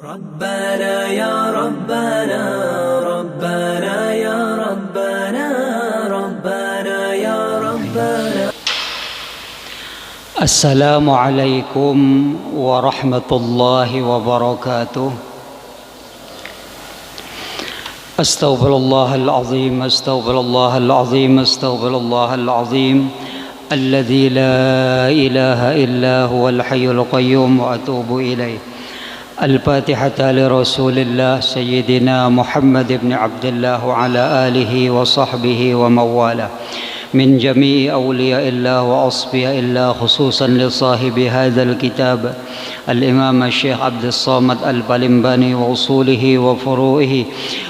ربنا يا ربنا ربنا يا ربنا ربنا يا ربنا. السلام عليكم ورحمة الله وبركاته. أستغفر الله العظيم أستغفر الله العظيم أستغفر الله العظيم الذي لا إله إلا هو الحي القيوم وأتوب إليه. الفاتحة لرسول الله سيدنا محمد بن عبد الله وعلى آله وصحبه ومن والاه، من جميع أولياء الله وأصفياء الله، خصوصا لصاحب هذا الكتاب الإمام الشيخ عبد الصامد البلمباني، وأصوله وفروعه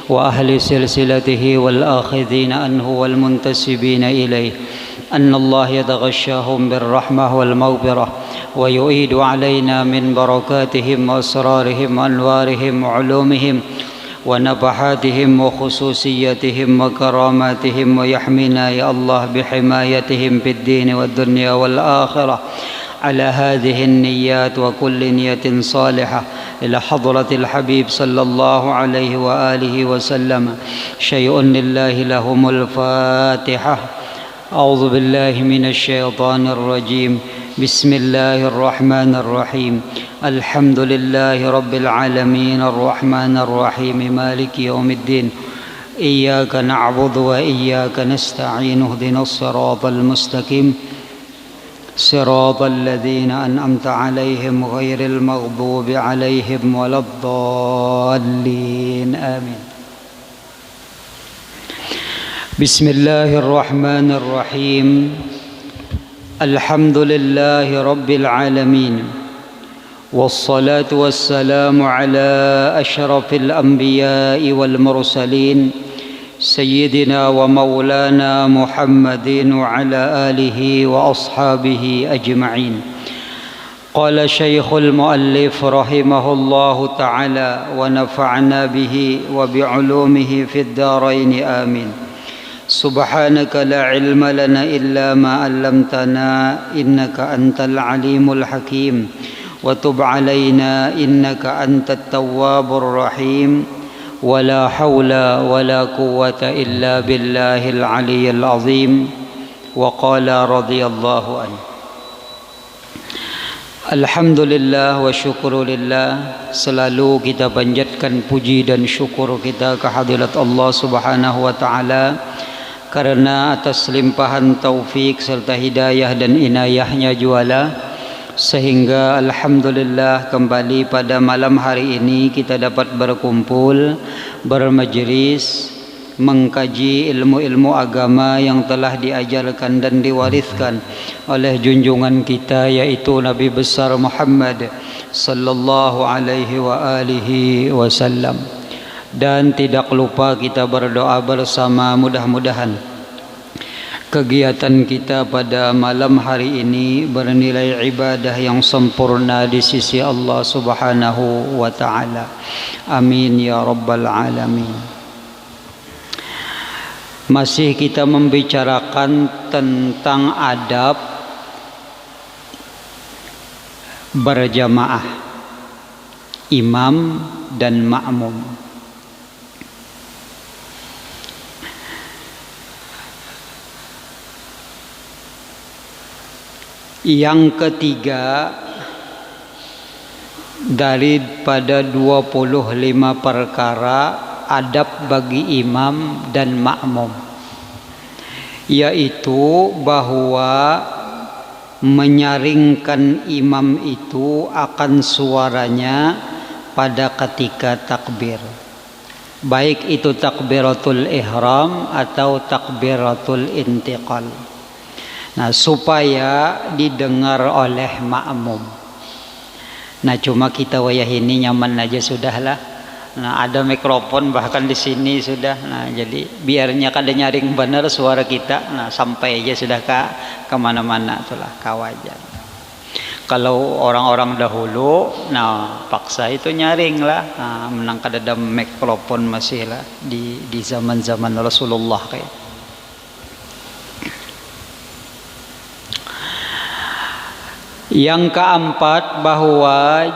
وأهل سلسلته والآخذين عنه والمنتسبين إليه، أن الله يتغشاهم بالرحمة والمغفرة ويعيد علينا من بركاتهم وأسرارهم وأنوارهم وعلومهم ونفحاتهم وخصوصياتهم وكراماتهم، ويحمينا يا الله بحمايتهم في الدين والدنيا والآخرة على هذه النيات وكل نية صالحة إلى حضرة الحبيب صلى الله عليه وآله وسلم. شيء لله لهم الفاتحة. أعوذ بالله من الشيطان الرجيم. بسم الله الرحمن الرحيم. الحمد لله رب العالمين الرحمن الرحيم مالك يوم الدين. إياك نعبد وإياك نستعين. اهدنا الصراط المستقيم صراط الذين أنعمت عليهم غير المغضوب عليهم ولا الضالين آمين. بسم الله الرحمن الرحيم. الحمد لله رب العالمين، والصلاة والسلام على أشرف الأنبياء والمرسلين سيدنا ومولانا محمد وعلى آله وأصحابه أجمعين. قال شيخ المؤلف رحمه الله تعالى ونفعنا به وبعلومه في الدارين آمين. سبحانك لا علم لنا إلا ما علمتنا إنك أنت العليم الحكيم، وتب علينا إنك أنت التواب الرحيم. ولا حول ولا قوة إلا بالله العلي العظيم. وقال رضي الله عنه. Alhamdulillah wa syukurulillah. Selalu kita panjatkan puji dan syukur kita kehadirat Allah subhanahu wa ta'ala, karena atas limpahan taufik serta hidayah dan inayahnya jualah, sehingga alhamdulillah kembali pada malam hari ini kita dapat berkumpul, bermajlis, mengkaji ilmu-ilmu agama yang telah diajarkan dan diwariskan oleh junjungan kita, yaitu Nabi besar Muhammad sallallahu alaihi wa alihi wasallam. Dan tidak lupa kita berdoa bersama, mudah-mudahan kegiatan kita pada malam hari ini bernilai ibadah yang sempurna di sisi Allah subhanahu wa ta'ala. Amin ya rabbal alamin. Masih kita membicarakan tentang adab berjamaah, imam dan makmum. Yang ketiga daripada 25 perkara adab bagi imam dan makmum, yaitu bahwa menyaringkan imam itu akan suaranya pada ketika takbir, baik itu takbiratul ihram atau takbiratul intiqal. Nah, supaya didengar oleh makmum. Nah, cuma kita wayah ini nyaman aja sudahlah. Nah, ada mikrofon bahkan di sini sudah. Nah, jadi biarnya kada nyaring benar suara kita. Nah, sampai aja sudah kemana-mana itulah kawajan. Kalau orang-orang dahulu, nah paksa itu nyaring lah. Nah, menang kada ada mikrofon masih lah di zaman-zaman Rasulullah kayak. Yang keempat, bahwa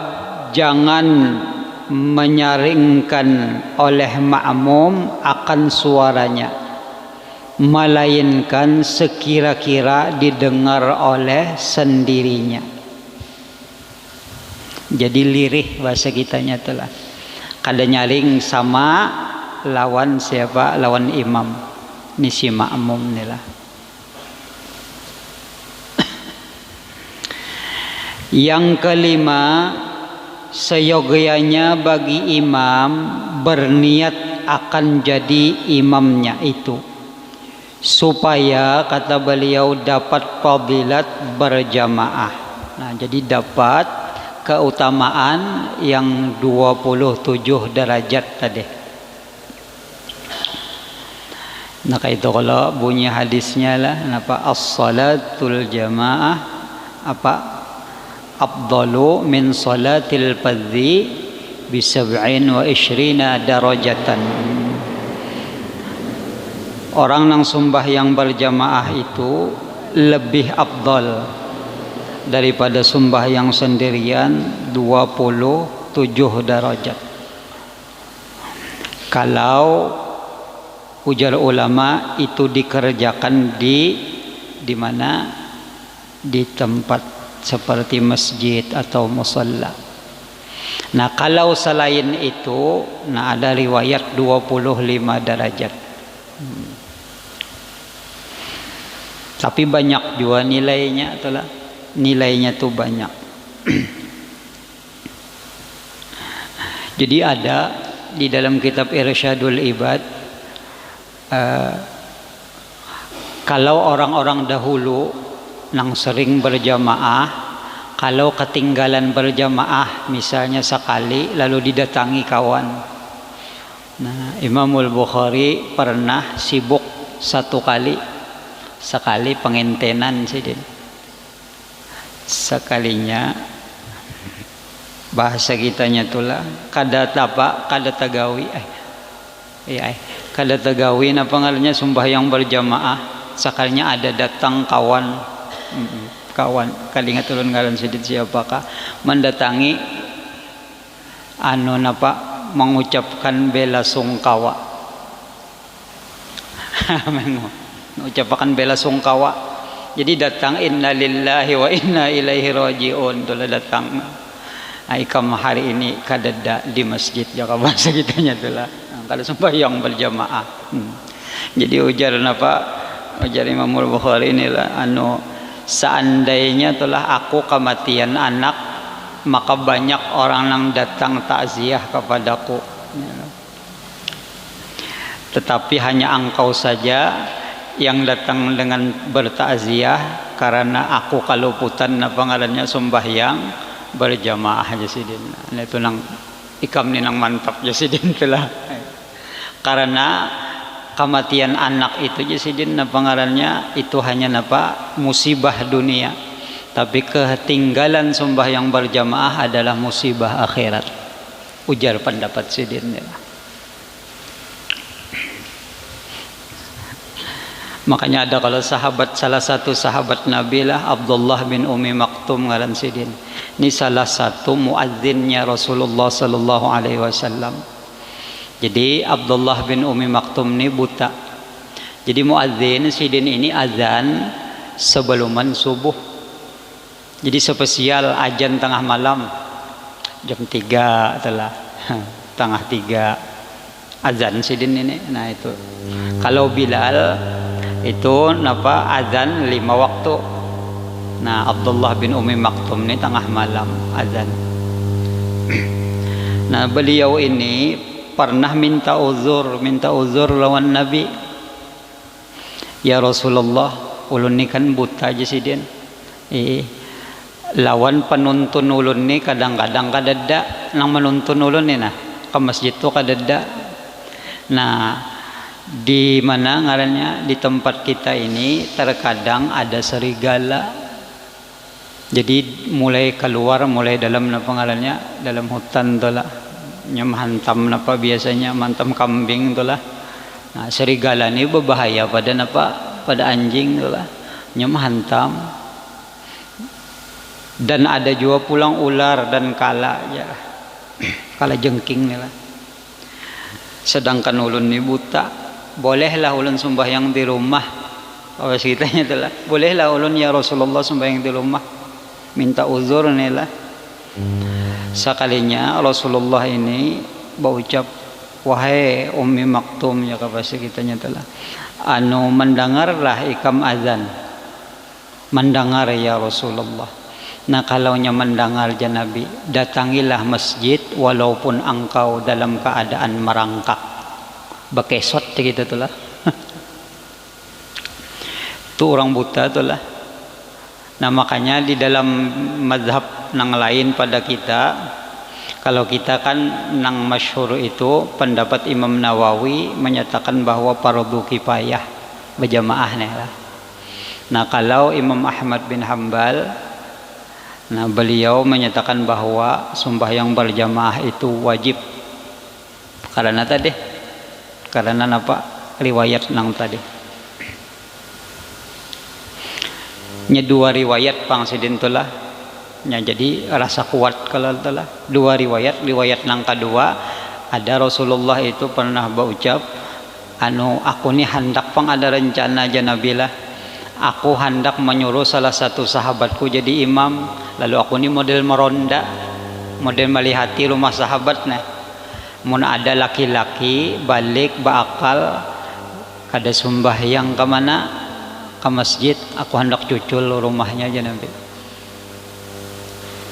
jangan menyaringkan oleh makmum akan suaranya, melainkan sekira-kira didengar oleh sendirinya. Jadi lirih bahasa kitanya telah kada nyaring sama lawan siapa, lawan imam ni si makmum nilah. Yang kelima, seyogyanya bagi imam berniat akan jadi imamnya itu, supaya kata beliau dapat fadilat berjamaah. Nah, jadi dapat keutamaan yang 27 derajat tadi. Nah, itu kalau bunyi hadisnya lah, apa as-salatul jamaah apa afdalu min salatil fardhi bi 27 darajatan. Orang nang sembahyang berjamaah itu lebih afdal daripada sembahyang sendirian 27 derajat. Kalau ujar ulama itu dikerjakan di mana, di tempat seperti masjid atau musalla. Nah, kalau selain itu, nah ada riwayat 25 derajat. Tapi banyak juga nilainya, itulah nilainya tuh banyak. Jadi ada di dalam kitab Irsyadul Ibad, kalau orang-orang dahulu nang sering berjamaah, kalau ketinggalan berjamaah misalnya sekali lalu didatangi kawan. Nah, Imamul Bukhari pernah sibuk sekali pengentenan sidin. Sekalinya bahasa kitanya tulah kada tagawi kada tagawi na pangalannya sembahyang berjamaah, sekalinya ada datang kawan kalingat ulun ngaran sidit siapakah mendatangi mengucapkan bela sungkawa. Mengucapkan bela sungkawa. Jadi datang innalillahi wa inna ilaihi rajiun, tulah datang ikam hari ini kadada di masjid jaka bahasa kitanya tulah kada sembahyang berjamaah. Jadi ujar Imamul Bukhari inilah seandainya telah aku kematian anak, maka banyak orang yang datang takziah kepadaku, tetapi hanya engkau saja yang datang dengan bertakziah karena aku kaluputan ngarannya sembahyang berjamaah jasidin. Nah, itu nang ikam ni nang mantap jasidin telah karena kematian anak itu jasidin pangarannya itu hanya musibah dunia, tapi ketinggalan sembahyang berjamaah adalah musibah akhirat. Ujar pendapat sidin. Makanya ada kalau salah satu sahabat Nabi lah Abdullah bin Umi Maktum ngaran sidin. Ini salah satu muadzinnya Rasulullah sallallahu alaihi wasallam. Jadi Abdullah bin Umi Maktum ini buta. Jadi muadzin sidin ini azan sebelum subuh. Jadi spesial azan tengah malam jam 3 telah tengah 3 azan sidin ini. Nah itu. Kalau Bilal itu azan 5 waktu. Nah Abdullah bin Umi Maktum ini tengah malam azan. Nah beliau ini pernah minta uzur lawan Nabi. Ya Rasulullah, ulun ni kan buta aja sidin. Lawan penuntun ulun ni kadang-kadang kadada nang menuntun ulun ni ke masjid tu kadada. Nah, di mana ngarannya di tempat kita ini terkadang ada serigala. Jadi mulai dalam pengalannya dalam hutan tu lah. Hantam biasanya mantam kambing itulah. Nah, serigala ini berbahaya pada anjing itulah. Hantam. Dan ada juga pulang ular dan kala ya. kala jengking nih lah. Sedangkan ulun ni buta, bolehlah ulun sembahyang di rumah. Awas kitanya itulah, bolehlah ulun ya Rasulullah sembahyang di rumah, minta uzur nih lah. Sekalinya Rasulullah ini berucap, wahai Ummi Maktum, ya kapasa kitanya itulah, anu mendengarlah ikam azan, mendengar ya Rasulullah. Nah kalaunya mendengar ya Nabi, datangilah masjid walaupun engkau dalam keadaan merangkak, bekesot gitu tuh lah. Itu orang buta tuh lah. Nah makanya di dalam mazhab nang lain pada kita, kalau kita kan nang masyhur itu pendapat Imam Nawawi menyatakan bahwa fardu kifayah berjamaah nih lah. Nah kalau Imam Ahmad bin Hambal, nah beliau menyatakan bahwa sembahyang berjamaah itu wajib. Karena apa? Riwayat nang tadi. Nya dua riwayat pangsidin tulah. Nya jadi rasa kuat kalau tulah. Dua riwayat nang kedua ada Rasulullah itu pernah berucap, anu aku nih hendak pang ada rencana aja Nabilah. Aku hendak menyuruh salah satu sahabatku jadi imam, lalu aku ini model meronda, model melihati rumah sahabat nah. Mun ada laki-laki balik bakal kada sembahyang ke mana, ke masjid, aku hendak cucul rumahnya aja Nabi.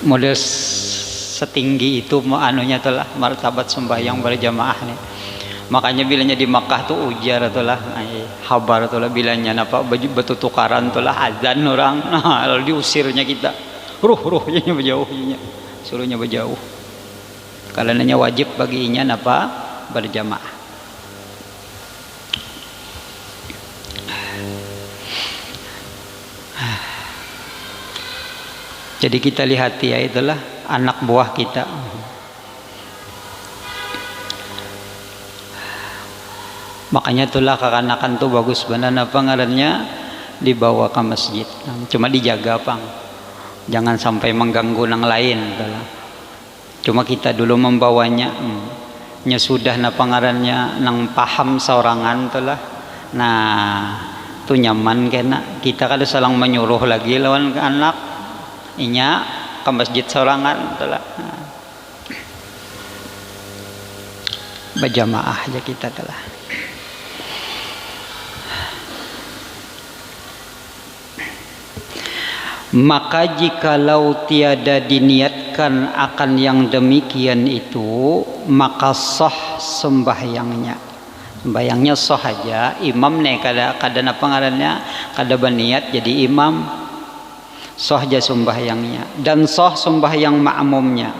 Model setinggi itu anunya telah martabat sembahyang berjamaah nih. Makanya bilanya di Makkah tuh ujar itulah, habar itulah bilanya apa batu tukaran itulah azan orang, nah lalu diusirnya kita, ruhnya berjauhnya, suruhnya berjauh. Karenanya wajib baginya apa berjamaah. Jadi kita lihat ya itulah anak buah kita. Makanya itulah kekanakan tuh bagus benar apa ngarannya dibawa ke masjid. Cuma dijaga pang, jangan sampai mengganggu nang lain. Itulah. Cuma kita dulu membawanya, nya sudah napa ngarannya nang paham sorangan itulah. Nah, itu nyaman kena. Kita kada salang menyuruh lagi lawan ke anak, inya ke masjid sorangan itulah. Nah. Berjamaah aja kita telah. Maka jikalau tiada diniatkan akan yang demikian itu, maka sah sembahyangnya. Sembahyangnya sah aja. Imam nih kada napa ngarannya, kada berniat jadi imam, sah aja sembahyangnya. Dan sah sembahyang makmumnya,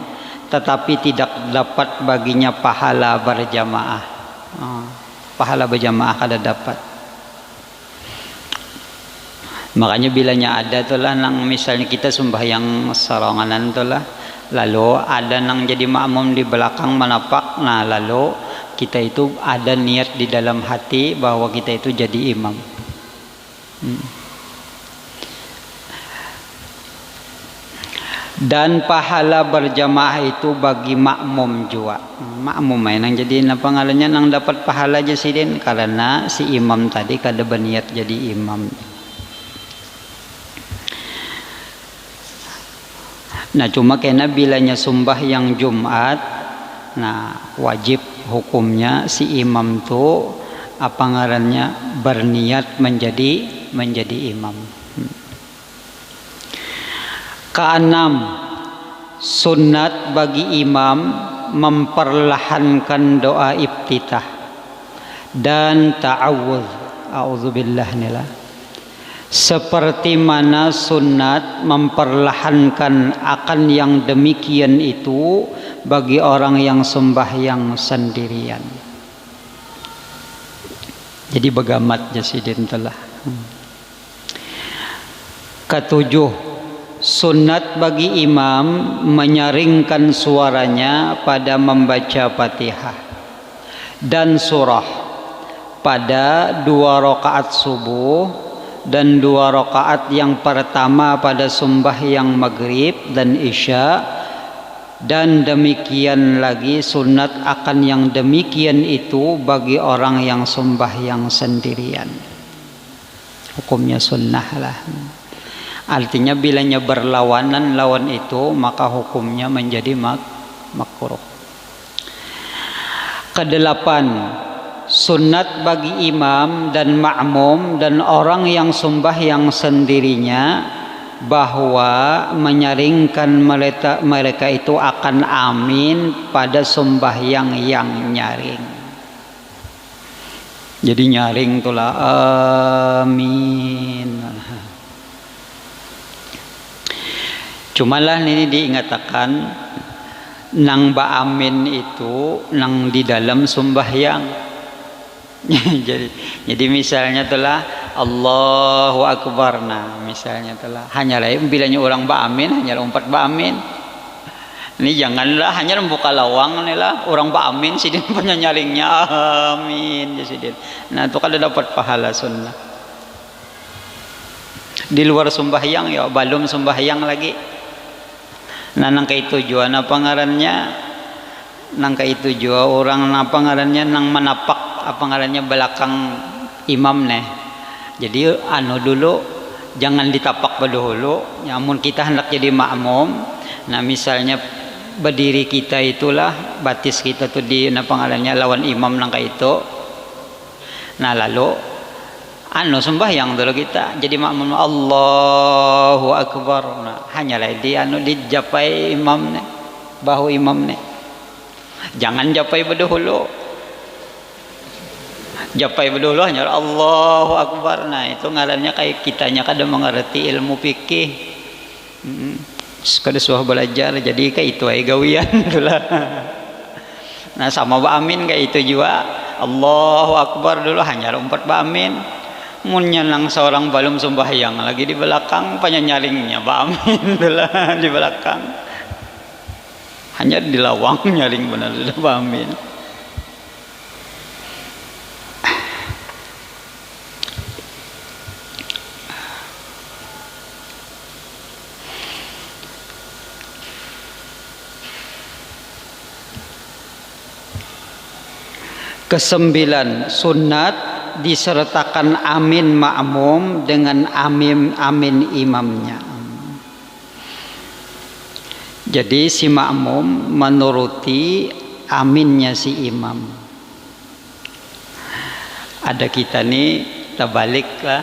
tetapi tidak dapat baginya pahala berjamaah. Pahala berjamaah kada dapat. Makanya bilanya ada tulah nang misalnya kita sembahyang saranganan tulah, lalu ada nang jadi makmum di belakang menapak, nah lalu kita itu ada niat di dalam hati bahwa kita itu jadi imam. Dan pahala berjamaah itu bagi makmum juga. Makmum nang jadi napa ngarannya nang dapat pahala aja sidin karena si imam tadi kada berniat jadi imam. Nah cuma kena bilanya sembahyang Jumat, nah wajib hukumnya si imam tuh apa ngarannya berniat menjadi imam. Keenam, sunat bagi imam memperlahankan doa iftitah dan ta'awudz, a'udzubillah nila. Seperti mana sunat memperlahankan akan yang demikian itu bagi orang yang sembahyang sendirian. Jadi begamat jasidin telah. Ketujuh, sunat bagi imam menyaringkan suaranya pada membaca Fatihah dan surah pada 2 rakaat subuh dan 2 rakaat yang pertama pada sembahyang maghrib dan isya Dan demikian lagi sunat akan yang demikian itu bagi orang yang sembahyang sendirian. Hukumnya sunnah lah. Artinya bilanya berlawanan lawan itu maka hukumnya menjadi makruh. Kedelapan, sunat bagi imam dan makmum dan orang yang sembahyang sendirinya bahwa menyaringkan mereka itu akan amin pada sembahyang yang nyaring. Jadi nyaring itulah amin. Cumalah ini diingatkan nang ba amin itu nang di dalam sembahyang. jadi misalnya telah Allahu Akbar, nah misalnya telah hanya lain bilanya orang ba amin hanya umpat ba amin. Ini janganlah hanya membuka lawang nih lah orang ba amin sidin punya nyaringnya amin ya sidin. Nah itu kada dapat pahala sunnah. Di luar sembahyang ya belum sembahyang lagi. Nah nangka itu jua na pangarannya nangka itu jua orang na pangarannya nang menapak apa ngarannya belakang imam nih. Jadi dulu jangan ditapak dahulu. Namun kita hendak jadi makmum. Nah misalnya berdiri kita itulah batis kita tuh di apa ngarannya lawan imam nangka itu. Nah lalu sembahyang dulu kita jadi makmum Allahu Akbar. Nah, hanyalah di dijapai imam nih, bahu imam nih. Jangan japai berdahulu. Japai berdahulu hanya Allahu Akbar. Nah, itu ngarannya kayak kitanya kada mengerti ilmu fikih. Kada suah belajar jadi kayak itu ay gawian itulah. Nah, sama ba amin kayak itu juga. Allahu Akbar dulu hanya umpat ba amin. Munnya nang seorang balum sembahyang lagi di belakang penyaringnya ba amin itulah di belakang. Hanya di lawang nyaring benar sudah ba amin. Kesembilan, sunat disertakan amin makmum dengan amin imamnya. Jadi si makmum menuruti aminnya si imam. Ada kita nih terbalik lah.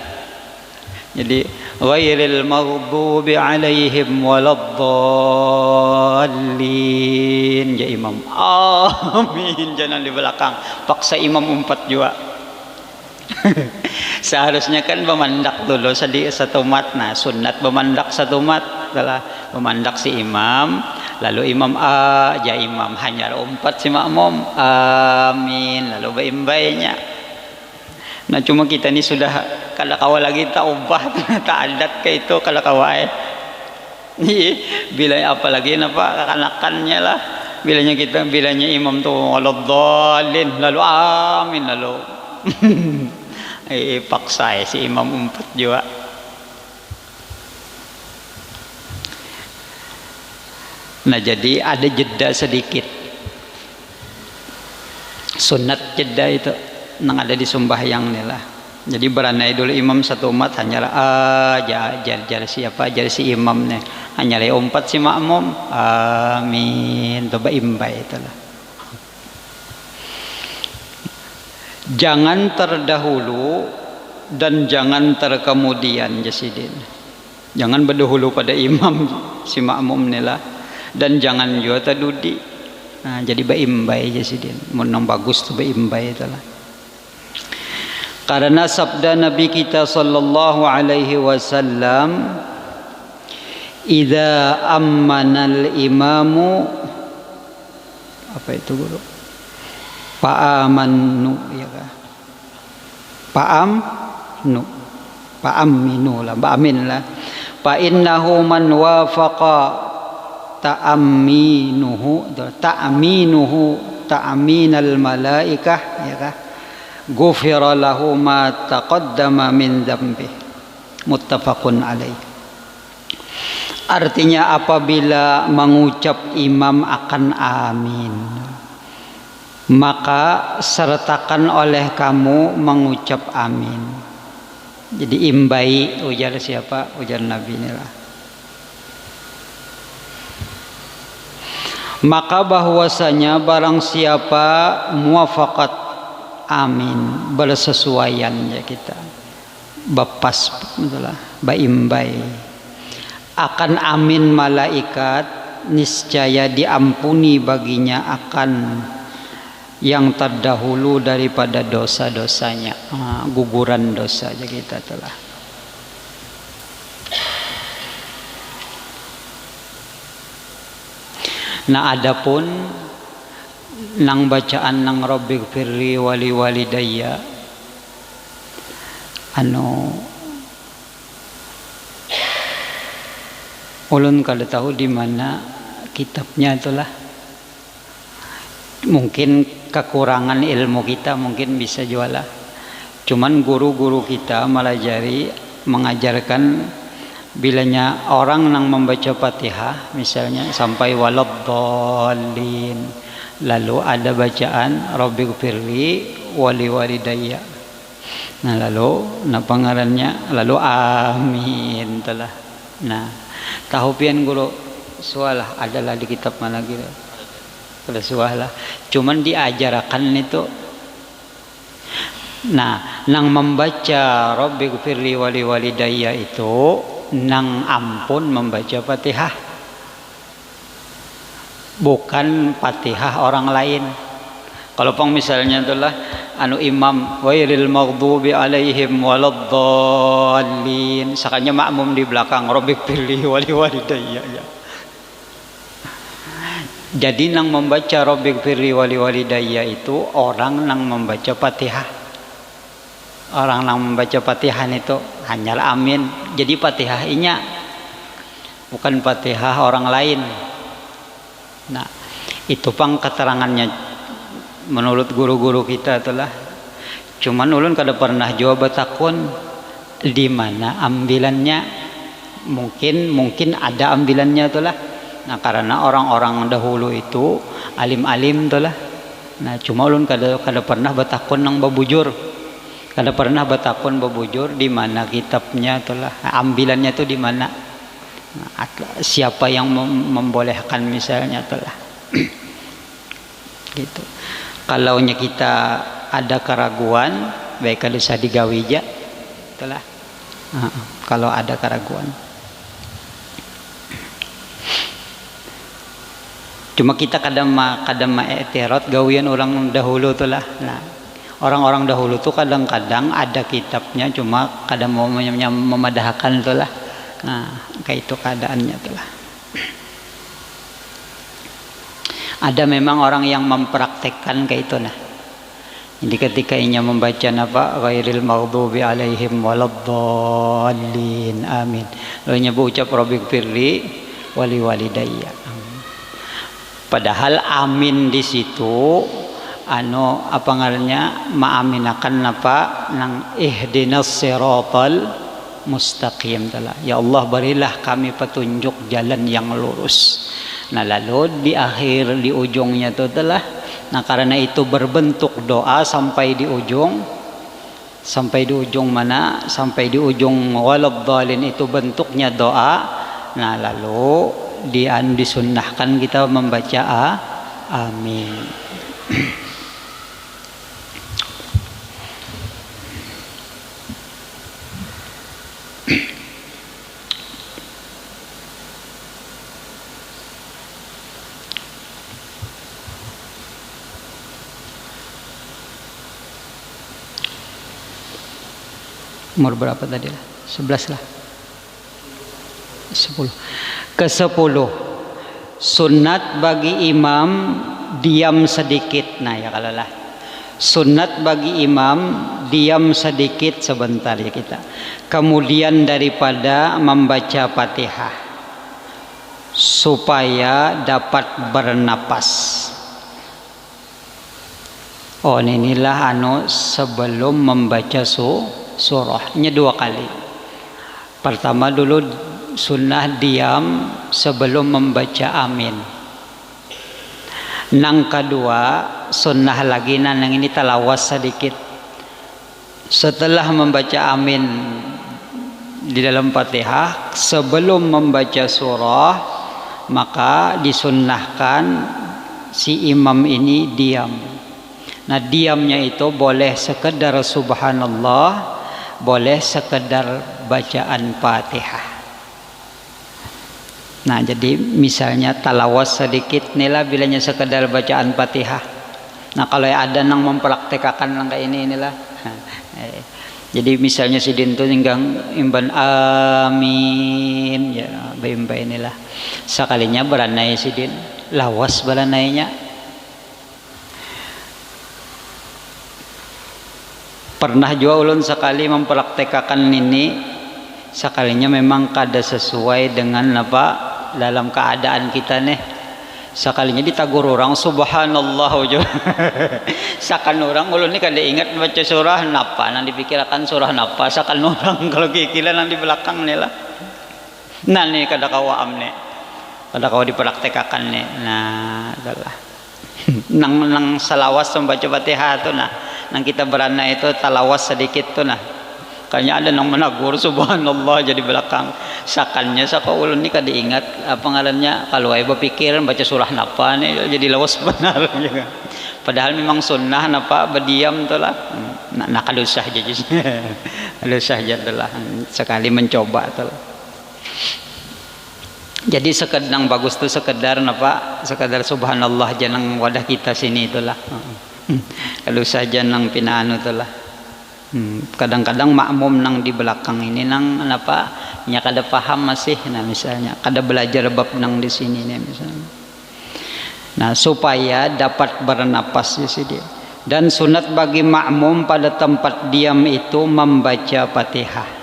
Jadi ghairil maghdubi alaihim waladdallin. Ya imam amin jangan di belakang. Paksa imam umpat juga. Seharusnya kan memandak dulu satu mat. Nah sunat memandak satu mat adalah memandak si imam. Lalu imam ya imam hanya umpat si makmum amin lalu baim-baimnya. Nah cuma kita ini sudah kalau kawal lagi tak ubah tak adat ke itu kalau kawal bila apalagi apa kanakannya lah bilanya imam tuh waladdallin lalu amin lalu paksa si imam umpat juga. Nah jadi ada jeda sedikit sunat jeda itu nang ada di sembahyang nih lah. Jadi beranai dulu imam satu umat hanyalah jar siapa jar si imam nih hanyalah umpat si makmum amin coba imbai itulah. Jangan terdahulu dan jangan terkemudian jasidin. Jangan berdahulu pada imam si makmum nih lah dan jangan juga terdudi. Nah jadi baimbai jasidin. Mun nang bagus tu baimbai itulah. Karena sabda Nabi kita sallallahu alaihi wasallam, "Idza ammanal imamu" apa itu guru? Fa'amanu ya kah? Fa'aminu lah, ba'amin lah. Fa innahu man wafaqa ta'minal malaikah ya kah? Ghufira lahu ma taqaddama min dzambi. Muttafaqun alaih. Artinya apabila mengucap imam akan amin, maka sertakan oleh kamu mengucap amin. Jadi imbai, ujar siapa? Ujar Nabi inilah. Maka bahwasanya barang siapa muwafaqat amin, bersesuaian ya kita bapas betulah baimbai akan amin malaikat, niscaya diampuni baginya akan yang terdahulu daripada dosa-dosanya, guguran dosa aja kita telah. Nah adapun nang bacaan nang Rabbi firli wali walidayya ulun kada tahu di mana kitabnya itulah. Mungkin kekurangan ilmu kita, mungkin bisa jualah. Cuman guru-guru kita melajari mengajarkan bilanya orang nang membaca Fatihah misalnya sampai waladdallin, lalu ada bacaan Rabbighfirli wali walidayya. Nah lalu pangarannya lalu amin telah. Nah tahu pian guru sualah adalah di kitab mana gitu. Kada sualah. Cuman diajarkan itu. Nah, nang membaca Rabbighfirli wali walidayya itu nang ampun membaca Fatihah. Bukan Fatihah orang lain. Kalau pang misalnya itulah imam wairil maghdubi alaihim waladdallin, sakanya makmum di belakang Rabbighfirli wali walidayya ya. Jadi nang membaca Rabbighfirli wali walidayya itu orang nang membaca Fatihah. Orang nang membaca Fatihah itu hanyalah amin. Jadi Fatihah inya bukan Fatihah orang lain. Nah, itu pang keterangannya menurut guru-guru kita itulah. Cuman ulun kada pernah jawab takun di mana ambilannya. Mungkin ada ambilannya itulah. Nah, karena orang-orang dahulu itu alim-alim itulah. Nah, cuma ulun kada pernah batakun nang babujur. Kada pernah batakun babujur di mana kitabnya itulah. Nah, ambilannya itu di mana? Nah, siapa yang membolehkan misalnya itulah. Gitu. Kalaunya kita ada keraguan, baik kada usah digawija itulah. Kalau ada keraguan. Cuma kita kadang i'tirad gawian orang dahulu tuh lah. Nah, orang-orang dahulu tuh kadang-kadang ada kitabnya, cuma kadang mau memadahkan tuh lah. Nah, kayak itu keadaannya tuh lah. Ada memang orang yang mempraktekkan kayak itu nah. Jadi ketika inya membaca apa ghairil maghdubi alaihim waladdallin amin. Lalu nya ucap Rabbighfirli wali walidayya. Padahal amin di situ apa ngarannya maaminakan apa nang ihdinas siratal mustaqim telah. Ya Allah berilah kami petunjuk jalan yang lurus. Nah lalu di akhir di ujungnya itu telah. Nah karena itu berbentuk doa sampai di ujung mana? Sampai di ujung waladdallin itu bentuknya doa. Nah lalu disunnahkan kita membaca amin. Umur berapa tadi lah? 11 lah. 10. Ke-10 sunat bagi imam diam sedikit. Nah ya kalau lah sunat bagi imam diam sedikit sebentar ya kita. Kemudian daripada membaca Fatihah supaya dapat bernapas. Oh inilah sebelum membaca surahnya 2 kali. Pertama dulu sunnah diam sebelum membaca amin. Nang kedua sunnah lagi nang ini talawas sedikit setelah membaca amin di dalam Fatihah. Sebelum membaca surah maka disunnahkan si imam ini diam. Nah diamnya itu boleh sekedar subhanallah, boleh sekedar bacaan Fatihah. Nah jadi misalnya talawas sedikit nila bilanya sekedar bacaan Fatihah. Nah kalau ada yang mempraktekkan kayak ini inilah. Jadi misalnya si dintu hinggang imban amin ya bimba inilah. Sekalinya beranai si din lawas beranainya. Pernah juga ulun sekali mempraktekkan ini, sekalinya memang kada sesuai dengan apa dalam keadaan kita nih. Sekalinya ditagur orang subhanallah aja. Sakan orang ulun ini kada ingat baca surah napa, nang dipikirkan surah napa sakan orang kalau kikilan nang di belakang nih lah. Nah nih kada kawa amne. Kada kawa dipraktekkan nih. Nah adalah nang salawas membaca Fatihah tuh nah. Nang kita berana itu talawas sedikit tuh nah. Kayaknya ada nang menagur subhanallah jadi belakang. Sakannya saka ulun ni kada ingat apa ngarannya kalau ai berpikir baca surah napa nih jadi lawas benar juga. Padahal memang sunnah napa berdiam tuh lah. Nak kalusah aja. Kalusah aja tuh lah. Sekali mencoba tuh lah. Jadi sekedar bagus tuh sekedar napa sekedar subhanallah jangan wadah kita sini itulah. Kalau saja nang pinaano itulah. Kadang-kadang makmum nang di belakang ini nang apa nya kada paham masih nah misalnya kada belajar bab nang di sini nih misalnya. Nah supaya dapat bernapas di sini. Dan sunat bagi makmum pada tempat diam itu membaca Fatihah.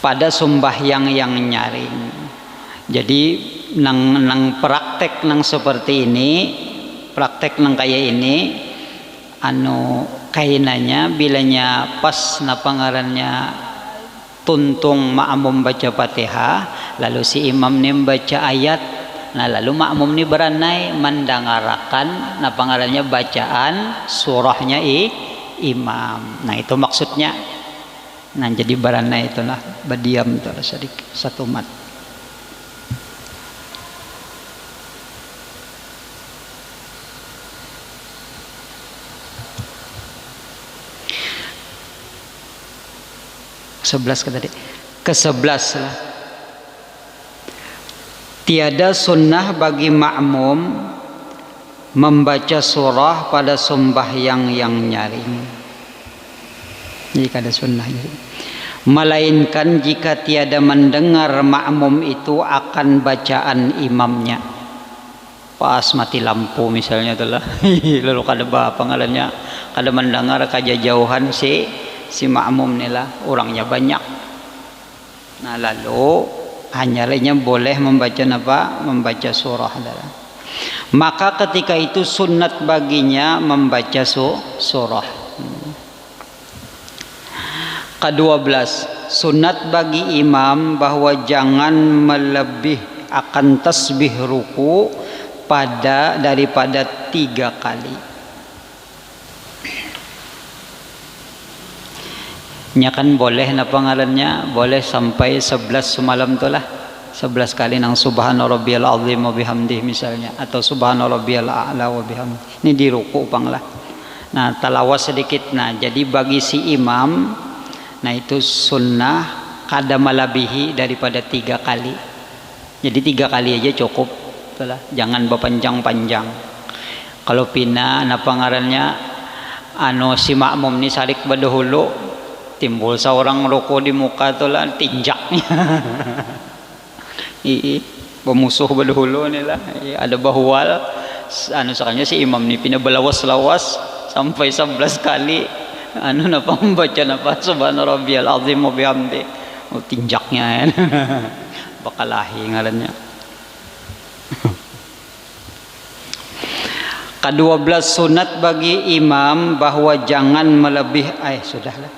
Pada sembahyang yang nyaring. Jadi nang praktek nang seperti ini, praktek nang kayak ini, anu kainanya bilanya pas napa ngarannya tuntung makmum baca Fatihah, lalu si imam ni membaca ayat, nah lalu makmum ni beranai mendengarakan napa ngarannya bacaan surahnya imam. Nah itu maksudnya. Nah jadi barana itulah berdiam tuh sedikit satu mat. Ke-11 lah. Tiada sunnah bagi makmum membaca surah pada sembahyang yang nyaring. Jadi kada sunnahnya. Melainkan jika tiada mendengar makmum itu akan bacaan imamnya. Pas mati lampu misalnya itulah. Lalu kada apa ngarannya? Kada mendengar kaja jauhan si makmum nilah orangnya banyak. Nah lalu hanya boleh membaca apa? Membaca surah adalah. Maka ketika itu sunat baginya membaca surah. Ke-12 sunat bagi imam bahwa jangan melebih akan tasbih ruku daripada 3 kali. Nya kan boleh napa ngarannya boleh sampai 11 semalam tu lah 11 kali nang subhana rabbiyal azim wa bihamdih misalnya atau subhana rabbiyal a'la wa bihamdih. Ini di ruku panglah. Nah talawas sedikit. Nah jadi bagi si imam nah itu sunnah kada melebihi daripada 3 kali. Jadi 3 kali aja cukup. Itulah. Jangan berpanjang-panjang. Kalau pina napa ngarannya si makmum ni sarik berdahulu timbul seorang ruku di muka itulah tinjaknya. Pemusuh berdahulu ni lah. Ada bahwal sekalinya si imam ni pina belawas-lawas sampai 11 kali. Napa membaca napa subhana rabbiyal azim wa bihamdi. Tinjaknya bakalahi ngarannya. Ke-12 sunat bagi imam bahwa jangan melebih sudahlah.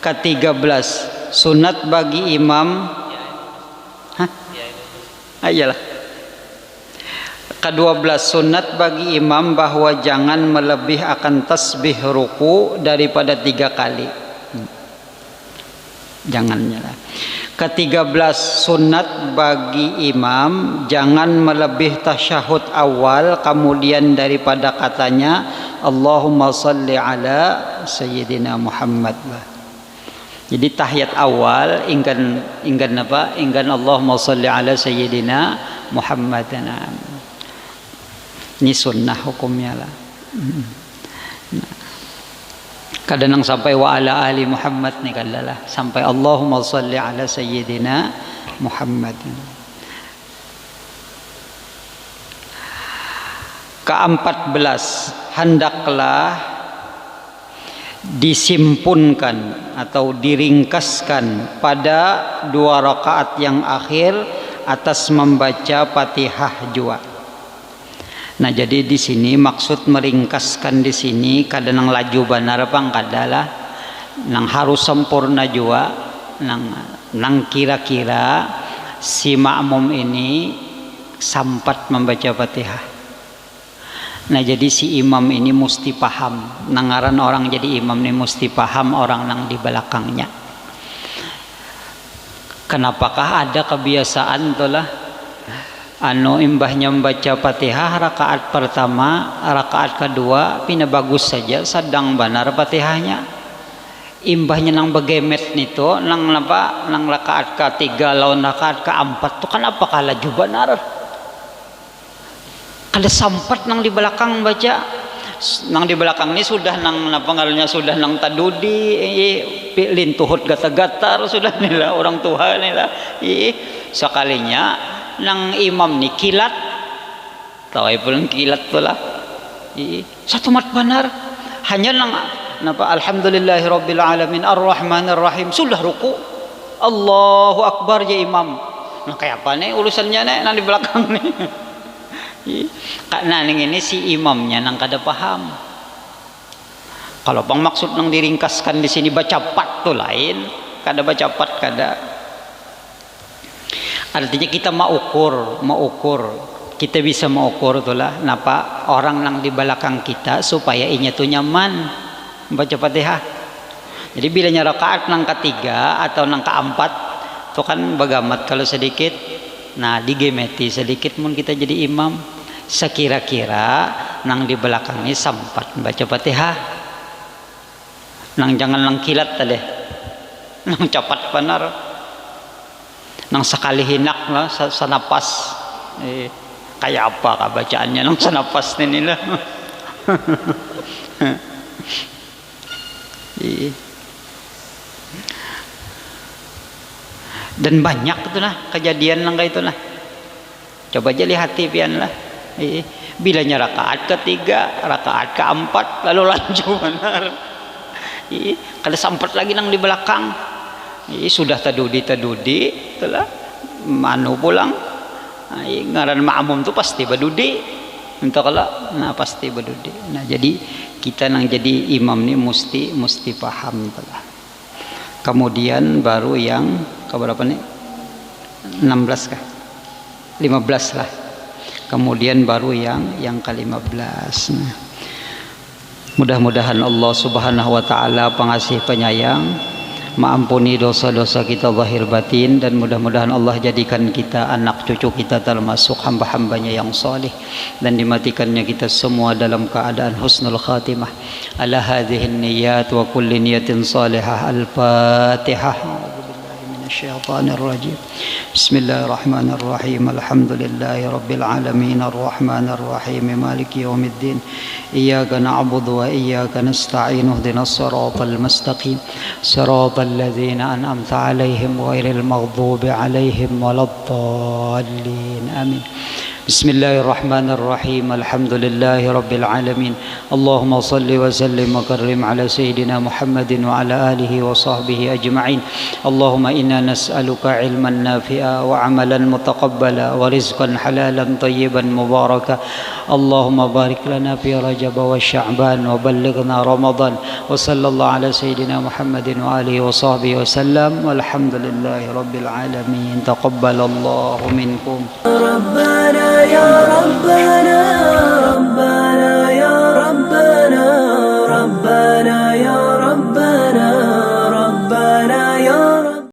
Ke-13 sunat bagi imam Ayolah. Ke-12 sunat bagi imam bahwa jangan melebih akan tasbih ruku daripada 3 kali. Jangannya lah. Ke-13 sunat bagi imam jangan melebih tasyahud awal kemudian daripada katanya Allahumma salli ala sayyidina Muhammad. Jadi tahiyat awal inggan apa? Inggan Allahumma salli ala sayyidina Muhammad. Ini sunnah hukumnya lah. Kadang sampai wa ala ali Muhammad nih kadalah sampai Allahumma salli ala sayyidina Muhammad. Ke-14 hendaklah disimpunkan atau diringkaskan pada 2 rakaat yang akhir atas membaca Fatihah jua. Nah, jadi di sini maksud meringkaskan di sini kadang nang laju benar apa kadalah nang harus sempurna jua nang kira-kira si makmum ini sampat membaca Fatihah. Nah, jadi si imam ini mesti paham. Nangaran orang jadi imam ini mesti paham orang nang di belakangnya. Kenapakah ada kebiasaan itulah imbahnya membaca Fatihah rakaat pertama, rakaat kedua pina bagus saja sedang benar Fatihahnya. Imbahnya nang begemet nito nang apa nang rakaat ketiga lawan rakaat keempat tuh kan apa kalah juga benar. Kada sampat nang di belakang baca. Nang di belakang ini sudah nang apa ngaruhnya sudah nang tadudi lintuhut gatar-gatar sudah nila orang tua nila. Sekalinya nang imam ni kilat tawai pun kilat pula satu mat benar hanya nang napa alhamdulillahirabbil alamin arrahmanir rahim sudah ruku Allahu akbar ya imam. Nah kayak apa nih urusannya nih nang di belakang nih. Karena ini si imamnya nang kada paham. Kalau bang maksud nang diringkaskan di sini baca pat tuh lain, kada baca pat kada. Artinya kita mau ukur, kita bisa mengukur itulah napa orang nang di belakang kita supaya inya tuh nyaman baca Fatihah. Jadi bilanya rakaat nang ketiga atau nang keempat itu kan bagamat kalau sedikit, nah digemeti sedikit mun kita jadi imam sekira-kira nang di belakang ini sempat baca Fatihah. Nang jangan nang kilat tadi, nang cepat benar. Nang sekali hinak lah sanapas kayak apa kah bacaannya nang sanapas ini lah. Dan banyak itu nah kejadian nang kayak itu nah. Coba aja lihat pian lah. Bilanya rakaat ketiga, rakaat keempat lalu lanjut benar. Kada sampat lagi nang di belakang. Sudah tadudi itulah manu pulang ngaran makmum tuh pasti badudi entah kalau nah pasti badudi. Nah jadi kita nang jadi imam nih mesti paham itulah. Kemudian baru yang keberapa nih 16 kah 15 lah kemudian baru yang ke-15. Nah, mudah-mudahan Allah subhanahu wa ta'ala pengasih penyayang mengampuni dosa-dosa kita zahir batin dan mudah-mudahan Allah jadikan kita anak cucu kita termasuk hamba-hambanya yang saleh dan dimatikannya kita semua dalam keadaan husnul khatimah. Ala hadhihi niyyat wa kulli niyatin salihah. Al-Fatihah. الشيطان الرجيم بسم الله الرحمن الرحيم الحمد لله رب العالمين الرحمن الرحيم مالك يوم الدين إياك نعبد وإياك نستعين اهدنا الصراط المستقيم صراط الذين أنعمت عليهم غير المغضوب عليهم ولا الضالين آمين Bismillahirrahmanirrahim. Alhamdulillahi rabbil alamin. Allahumma salli wa sallim wa karrim ala sayyidina Muhammadin wa ala alihi wa sahbihi ajma'in. Allahumma inna nas'aluka ilman nafi'a wa amalan mutaqabbala wa rizqan halalan tayyiban mubaraka. Allahumma barik lana fi Rajab wa Sya'ban wa ballighna Ramadan. Wa sallallahu ala sayyidina Muhammadin wa alihi wa sahbihi wa sallam. Walhamdulillahi rabbil alamin. Taqabbalallahu minkum. ربنا يا ربنا